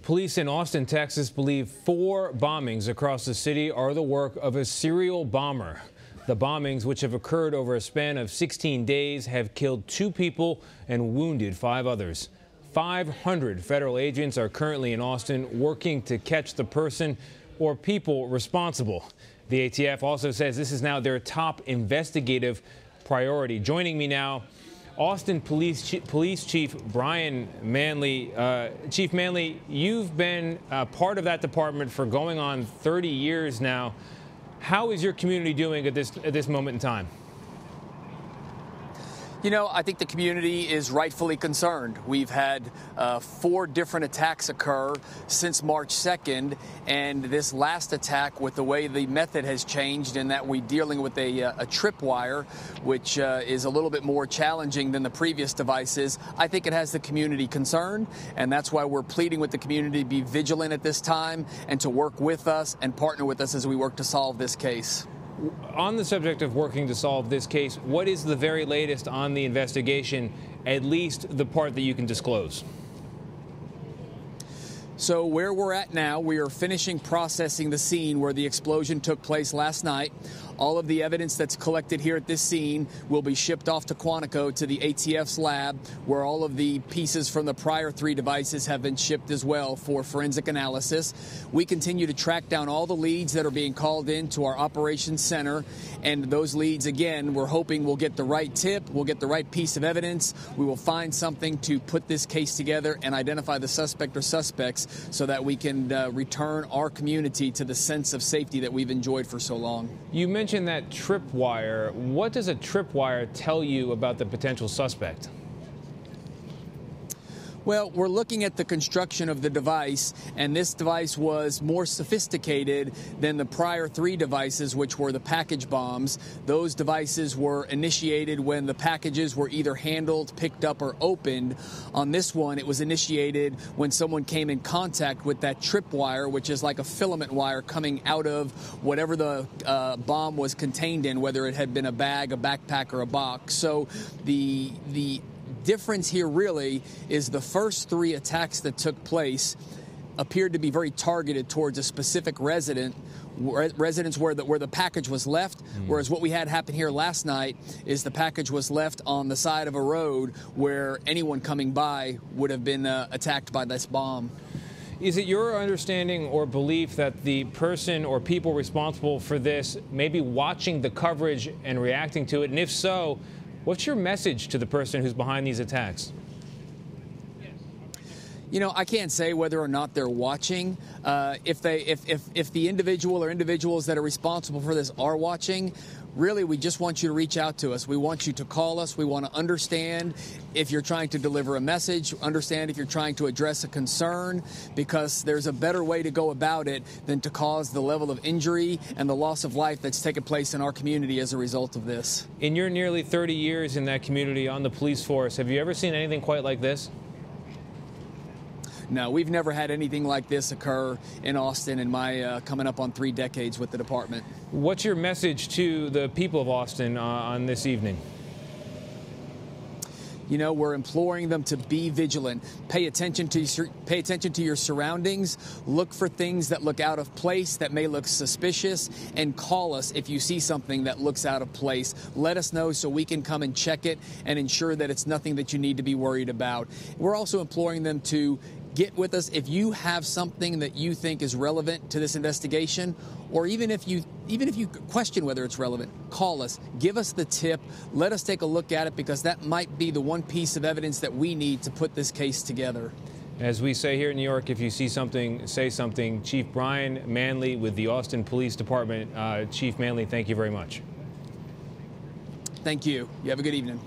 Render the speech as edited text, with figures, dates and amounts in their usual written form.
Police in Austin, Texas believe 4 bombings across the city are the work of a serial bomber. The bombings, which have occurred over a span of 16 days, have killed 2 people and wounded 5 others. 500 federal agents are currently in Austin working to catch the person or people responsible. The ATF also says this is now their top investigative priority. Joining me now, Austin Police Chief Brian Manley. Chief Manley, you've been part of that department for going on 30 years now. How is your community doing at this moment in time? You know, I think the community is rightfully concerned. We've had 4 different attacks occur since March 2nd, and this last attack, with the way the method has changed in that we're dealing with a tripwire, which is a little bit more challenging than the previous devices, I think it has the community concerned, and that's why we're pleading with the community to be vigilant at this time and to work with us and partner with us as we work to solve this case. On the subject of working to solve this case, what is the very latest on the investigation, at least the part that you can disclose? So where we're at now, we are finishing processing the scene where the explosion took place last night. All of the evidence that's collected here at this scene will be shipped off to Quantico to the ATF's lab, where all of the pieces from the prior 3 devices have been shipped as well for forensic analysis. We continue to track down all the leads that are being called in to our operations center, and those leads, again, we're hoping we'll get the right tip, we'll get the right piece of evidence, we will find something to put this case together and identify the suspect or suspects so that we can return our community to the sense of safety that we've enjoyed for so long. You mentioned that tripwire. What does a tripwire tell you about the potential suspect? Well, we're looking at the construction of the device, and this device was more sophisticated than the prior 3 devices, which were the package bombs. Those devices were initiated when the packages were either handled, picked up, or opened. On this one, it was initiated when someone came in contact with that tripwire, which is like a filament wire coming out of whatever the bomb was contained in, whether it had been a bag, a backpack, or a box. So the difference here really is the first 3 attacks that took place appeared to be very targeted towards a specific residence where the package was left, whereas what we had happen here last night is the package was left on the side of a road where anyone coming by would have been attacked by this bomb. Is it your understanding or belief that the person or people responsible for this may be watching the coverage and reacting to it? And if so, what's your message to the person who's behind these attacks? You know, I can't say whether or not they're watching. If the individual or individuals that are responsible for this are watching, really, we just want you to reach out to us. We want you to call us. We want to understand if you're trying to deliver a message, understand if you're trying to address a concern, because there's a better way to go about it than to cause the level of injury and the loss of life that's taken place in our community as a result of this. In your nearly 30 years in that community on the police force, have you ever seen anything quite like this? No, we've never had anything like this occur in Austin in my coming up on 3 decades with the department. What's your message to the people of Austin on this evening? You know, we're imploring them to be vigilant. Pay attention to your surroundings. Look for things that look out of place, that may look suspicious, and call us if you see something that looks out of place. Let us know so we can come and check it and ensure that it's nothing that you need to be worried about. We're also imploring them to get with us if you have something that you think is relevant to this investigation, or even if you question whether it's relevant, call us, give us the tip, let us take a look at it, because that might be the one piece of evidence that we need to put this case together. As we say here in New York, if you see something, say something. Chief Brian Manley with the Austin Police Department. Chief Manley, thank you very much. Thank you. You have a good evening.